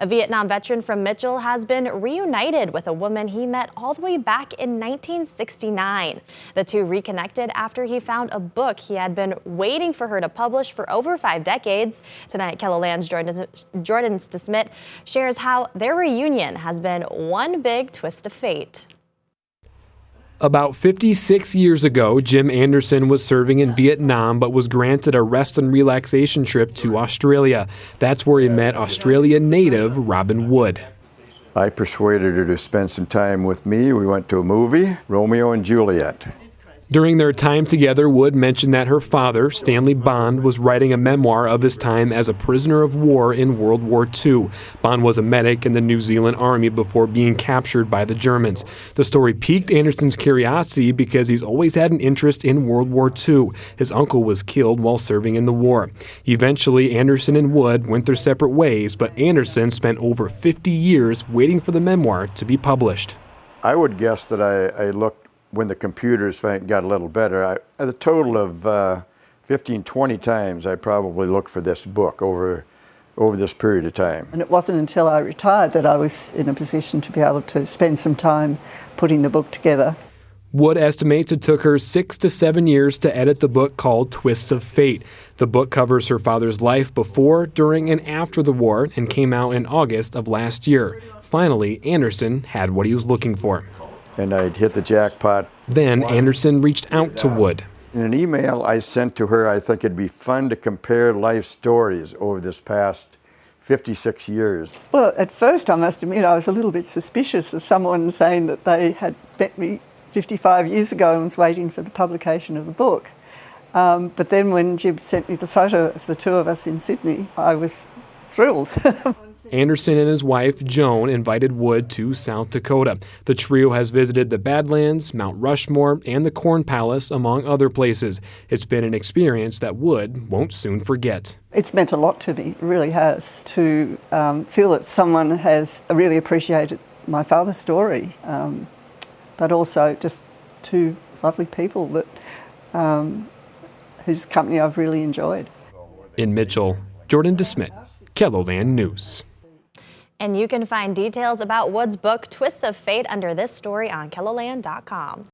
A Vietnam veteran from Mitchell has been reunited with a woman he met all the way back in 1969. The two reconnected after he found a book he had been waiting for her to publish for over 5 decades. Tonight, KELOLAND's Jordan DeSmit shares how their reunion has been one big twist of fate. About 56 years ago, Jim Anderson was serving in Vietnam but was granted a rest and relaxation trip to Australia. That's where he met Australian native Robin Wood. I persuaded her to spend some time with me. We went to a movie, Romeo and Juliet. During their time together, Wood mentioned that her father, Stanley Bond, was writing a memoir of his time as a prisoner of war in World War II. Bond was a medic in the New Zealand Army before being captured by the Germans. The story piqued Anderson's curiosity because he's always had an interest in World War II. His uncle was killed while serving in the war. Eventually, Anderson and Wood went their separate ways, but Anderson spent over 50 years waiting for the memoir to be published. I would guess that I looked, when the computers got a little better, at a total of 15, 20 times I probably looked for this book over this period of time. And it wasn't until I retired that I was in a position to be able to spend some time putting the book together. Wood estimates it took her 6 to 7 years to edit the book called Twists of Fate. The book covers her father's life before, during, and after the war and came out in August of last year. Finally, Anderson had what he was looking for. And I'd hit the jackpot. Then Anderson reached out to Wood. In an email I sent to her, I think it'd be fun to compare life stories over this past 56 years. Well, at first I must admit I was a little bit suspicious of someone saying that they had met me 55 years ago and was waiting for the publication of the book. But then when Jib sent me the photo of the two of us in Sydney, I was thrilled. Anderson and his wife, Joan, invited Wood to South Dakota. The trio has visited the Badlands, Mount Rushmore, and the Corn Palace, among other places. It's been an experience that Wood won't soon forget. It's meant a lot to me, it really has, to feel that someone has really appreciated my father's story, but also just two lovely people that whose company I've really enjoyed. In Mitchell, Jordan DeSmit, KELOLAND News. And you can find details about Wood's book, Twists of Fate, under this story on KELOLAND.com.